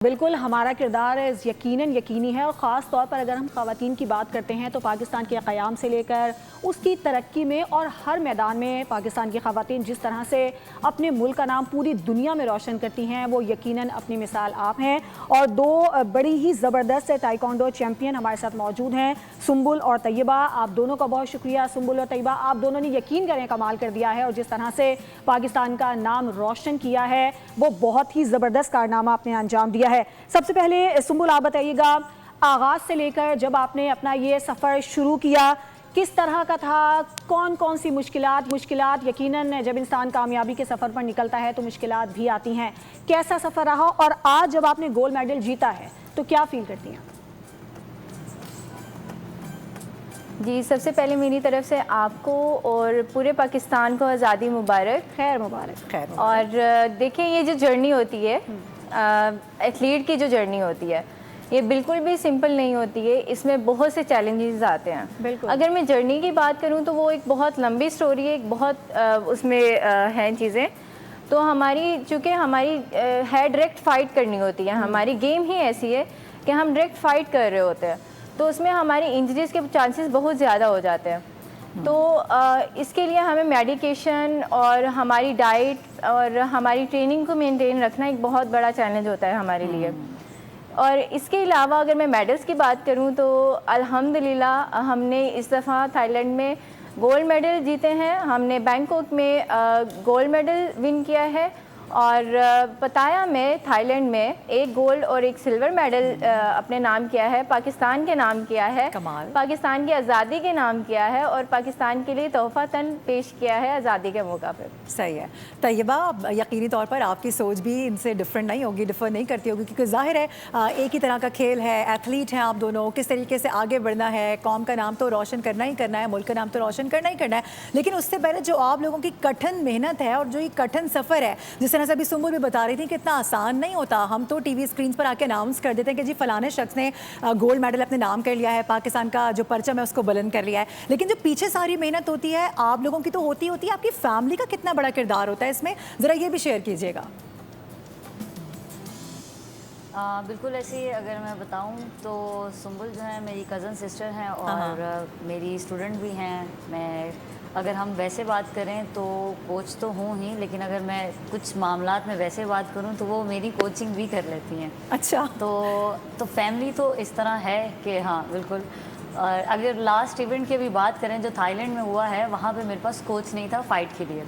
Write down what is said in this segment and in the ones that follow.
बिल्कुल हमारा किरदार यकीनन यकीनी है और ख़ास तौर पर अगर हम ख़वातीन की बात करते हैं तो पाकिस्तान के क़याम से लेकर उसकी तरक्की में और हर मैदान में पाकिस्तान की ख़वातीन जिस तरह से अपने मुल्क का नाम पूरी दुनिया में रोशन करती हैं वो यकीनन अपनी मिसाल आप हैं। और दो बड़ी ही ज़बरदस्त ताइक्वांडो चैम्पियन हमारे साथ मौजूद हैं, सुंबुल और तैयबा। आप दोनों का बहुत शुक्रिया। सुंबुल और तैयबा, आप दोनों ने यकीन करें कमाल कर दिया है और जिस तरह से पाकिस्तान का नाम रोशन किया है वो बहुत ही ज़बरदस्त कारनामा आपने अंजाम दिया है। सबसे पहले सुंबुल आप बताइएगा, आगाज़ से लेकर जब आपने अपना ये सफ़र शुरू किया किस तरह का था, कौन कौन सी मुश्किलात यकीनन जब इंसान कामयाबी के सफ़र पर निकलता है तो मुश्किलात भी आती हैं, कैसा सफ़र रहा और आज जब आपने गोल्ड मेडल जीता है तो क्या फील करती हैं? जी, सबसे पहले मेरी तरफ से आपको और पूरे पाकिस्तान को आज़ादी मुबारक। खैर मुबारक। और देखिए, ये जो जर्नी होती है एथलीट की, जो जर्नी होती है ये बिल्कुल भी सिंपल नहीं होती है। इसमें बहुत से चैलेंजेस आते हैं। बिल्कुल। अगर मैं जर्नी की बात करूं तो वो एक बहुत लंबी स्टोरी है, एक बहुत उसमें हैं चीज़ें। तो चूँकि हमारी है डायरेक्ट फ़ाइट करनी होती है, हमारी गेम ही ऐसी है कि हम डायरेक्ट फ़ाइट कर रहे होते हैं, तो उसमें हमारी इंजरीज़ के चांसेस बहुत ज़्यादा हो जाते हैं। तो इसके लिए हमें मेडिकेशन और हमारी डाइट और हमारी ट्रेनिंग को मेंटेन रखना एक बहुत बड़ा चैलेंज होता है हमारे लिए। और इसके अलावा अगर मैं मेडल्स की बात करूं तो अल्हम्दुलिल्लाह हमने इस दफ़ा थाईलैंड में गोल्ड मेडल जीते हैं। हमने बैंकॉक में गोल्ड मेडल विन किया है और पताया में थाईलैंड में एक गोल्ड और एक सिल्वर मेडल अपने नाम किया है, पाकिस्तान के नाम किया है, पाकिस्तान की आज़ादी के नाम किया है और पाकिस्तान के लिए तोहफ़ा तन पेश किया है आज़ादी के मौका पर। सही है तैयबा, यकीनी तौर पर आपकी सोच भी इनसे डिफर नहीं करती होगी क्योंकि जाहिर है एक ही तरह का खेल है, एथलीट हैं आप दोनों, किस तरीके से आगे बढ़ना है, कौम का नाम तो रोशन करना ही करना है, मुल्क का नाम तो रोशन करना ही करना है। लेकिन उससे पहले जो आप लोगों की कठिन मेहनत है और जो ये कठिन सफ़र है, जिस तरह से अभी सुंबुल भी बता रही थी कि इतना आसान नहीं होता। हम तो टीवी स्क्रीन पर आके अनाउंस कर देते हैं कि जी फलाने शख्स ने गोल्ड मेडल अपने नाम कर लिया है, पाकिस्तान का जो परचम है उसको बुलंद कर लिया है, लेकिन जो पीछे सारी मेहनत होती है आप लोगों की तो होती है, आपकी फैमिली का कितना बड़ा किरदार होता है इसमें, ज़रा ये भी शेयर कीजिएगा। बिल्कुल ऐसे ही अगर मैं बताऊं तो सुंबुल जो है मेरी कज़न सिस्टर हैं और मेरी स्टूडेंट भी हैं। मैं अगर हम वैसे बात करें तो कोच तो हूँ ही, लेकिन अगर मैं कुछ मामलात में वैसे बात करूँ तो वो मेरी कोचिंग भी कर लेती हैं। अच्छा। तो फैमिली तो इस तरह है कि हाँ बिल्कुल। और अगर लास्ट इवेंट की भी बात करें जो थाईलैंड में हुआ है, वहाँ पे मेरे पास कोच नहीं था फ़ाइट के लिए।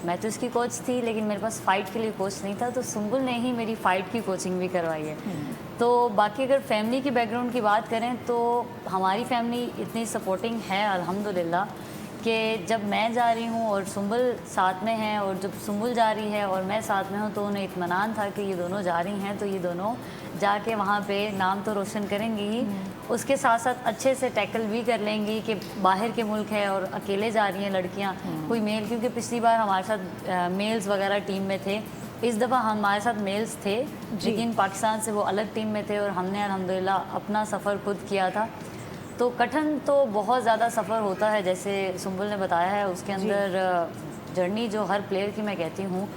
मैं तो इसकी कोच थी लेकिन मेरे पास फ़ाइट के लिए कोच नहीं था, तो सुंबुल ने ही मेरी फ़ाइट की कोचिंग भी करवाई है। तो बाकी अगर फैमिली की बैकग्राउंड की बात करें तो हमारी फैमिली इतनी सपोर्टिंग है अल्हम्दुलिल्लाह कि जब मैं जा रही हूँ और सुंबुल साथ में हैं और जब सुंबुल जा रही है और मैं साथ में हूँ तो उन्हें इत्मीनान था कि ये दोनों जा रही हैं तो ये दोनों जाके वहाँ पे नाम तो रोशन करेंगी ही, उसके साथ साथ अच्छे से टैकल भी कर लेंगी कि बाहर के मुल्क है और अकेले जा रही हैं लड़कियाँ, कोई मेल, क्योंकि पिछली बार हमारे साथ मेल्स वगैरह टीम में थे, इस दफ़ा हमारे साथ मेल्स थे लेकिन पाकिस्तान से वो अलग टीम में थे और हमने अल्हम्दुलिल्लाह अपना सफ़र खुद किया था। तो कठिन तो बहुत ज़्यादा सफ़र होता है, जैसे सुंबुल ने बताया है उसके अंदर जर्नी जो हर प्लेयर की, मैं कहती हूँ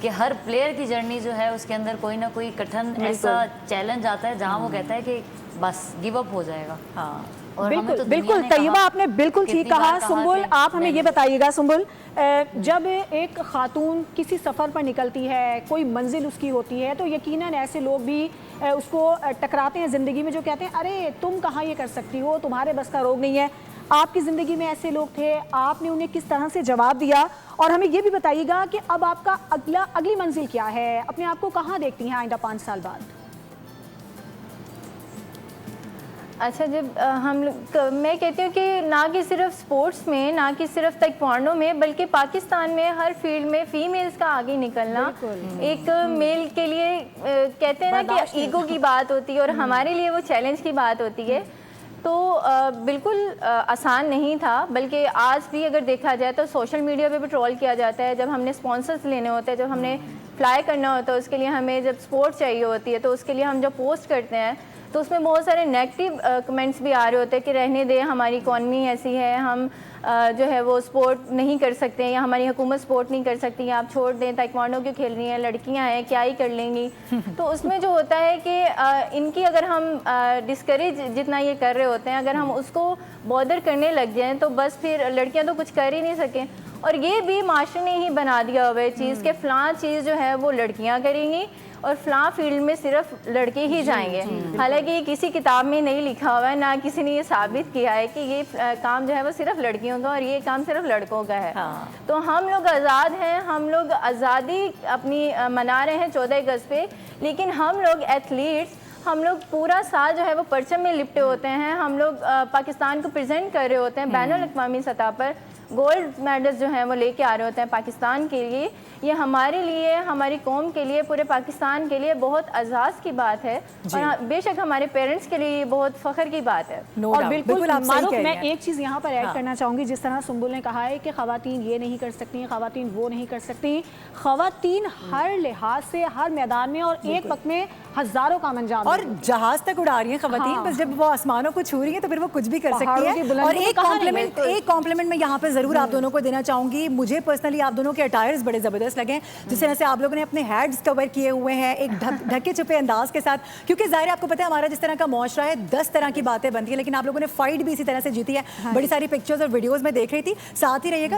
कि हर प्लेयर की जर्नी जो है उसके अंदर कोई ना कोई कठिन ऐसा चैलेंज आता है जहाँ वो कहता है कि बस गिव अप हो जाएगा। हाँ बिल्कुल बिल्कुल तैयबा, आपने बिल्कुल ठीक कहा। सुंबुल आप हमें ये बताइएगा, सुंबुल जब एक खातून किसी सफ़र पर निकलती है, कोई मंजिल उसकी होती है, तो यकीनन ऐसे लोग भी उसको टकराते हैं ज़िंदगी में जो कहते हैं अरे तुम कहाँ ये कर सकती हो, तुम्हारे बस का रोग नहीं है। आपकी ज़िंदगी में ऐसे लोग थे, आपने उन्हें किस तरह से जवाब दिया? और हमें ये भी बताइएगा कि अब आपका अगली मंजिल क्या है, अपने आप को कहाँ देखती हैं आइंदा 5 साल बाद? अच्छा, जब मैं कहती हूँ कि ना कि सिर्फ स्पोर्ट्स में, ना कि सिर्फ ताइक्वांडो में, बल्कि पाकिस्तान में हर फील्ड में फ़ीमेल्स का आगे निकलना एक मेल के लिए कहते हैं ना कि ईगो की बात होती है और हमारे लिए वो चैलेंज की बात होती है। तो बिल्कुल आसान नहीं था, बल्कि आज भी अगर देखा जाए तो सोशल मीडिया पे भी ट्रोल किया जाता है। जब हमने स्पॉन्सर्स लेने होते हैं, जब हमने फ्लाई करना होता है, उसके लिए हमें जब सपोर्ट चाहिए होती है तो उसके लिए हम जब पोस्ट करते हैं तो उसमें बहुत सारे नेगेटिव कमेंट्स भी आ रहे होते हैं कि रहने दे, हमारी इकॉनमी ऐसी है, हम जो है वो स्पोर्ट नहीं कर सकते, या हमारी हुकूमत स्पोर्ट नहीं कर सकती, आप छोड़ दें, ताइक्वांडो क्यों खेल रही हैं, लड़कियां हैं क्या ही कर लेंगी। तो उसमें जो होता है कि इनकी अगर हम डिस्करेज जितना ये कर रहे होते हैं, अगर हम उसको बॉदर करने लग जाएं तो बस फिर लड़कियां तो कुछ कर ही नहीं सकें। और ये भी माशरे ने ही बना दिया हुआ है चीज़ के फ़लाँ चीज़ जो है वो लड़कियां करेंगी और फ़लाँ फील्ड में सिर्फ लड़के ही जाएंगे। हालांकि ये किसी किताब में नहीं लिखा हुआ है, ना किसी ने ये साबित किया है कि ये काम जो है वो सिर्फ लड़कियों का और ये काम सिर्फ लड़कों का है। तो हम लोग आज़ाद हैं, हम लोग आज़ादी अपनी मना रहे हैं 14 अगस्त पे, लेकिन हम लोग एथलीट्स, हम लोग पूरा साल जो है वो परचम में लिपटे होते हैं, हम लोग पाकिस्तान को प्रेजेंट कर रहे होते हैं बैनुल-अक़वामी सतह पर, गोल्ड मेडल्स जो हैं वो लेके आ रहे होते हैं पाकिस्तान के लिए। ये हमारे लिए, हमारी कौम के लिए, पूरे पाकिस्तान के लिए बहुत एजाज़ की बात है और बेशक हमारे पेरेंट्स के लिए ये बहुत फ़ख्र की बात है। और बिल्कुल मारूफ, मैं एक चीज़ यहाँ पर ऐड करना चाहूँगी, जिस तरह सुंबुल ने कहा है कि ख़वातीन ये नहीं कर सकती, ख़वातीन वो नहीं कर सकती, ख़वातीन हर लिहाज से हर मैदान में और एक वक्त में हज़ारों काम अंजाम और जहाज तक उड़ा रही हैं ख़वातीन। बस जब वो आसमानों को छू रही हैं तो फिर वो कुछ भी कर सकती है। और एक कॉम्प्लीमेंट मैं यहाँ पे ज़रूर आप दोनों को देना चाहूँगी। मुझे पर्सनली आप दोनों के अटायर्स बड़े ज़बरदस्त लगे, जिस तरह से आप लोगों ने अपने हेड्स कवर किए हुए हैं एक ढके छुपे अंदाज के साथ, क्योंकि ज़ाहिर है आपको पता है हमारा जिस तरह का मुआशरा है 10 तरह की बातें बनती है, लेकिन आप लोगों ने फाइट भी इसी तरह से जीती है। बड़ी सारी पिक्चर्स और वीडियोज़ में देख रही थी। साथ ही रहिएगा,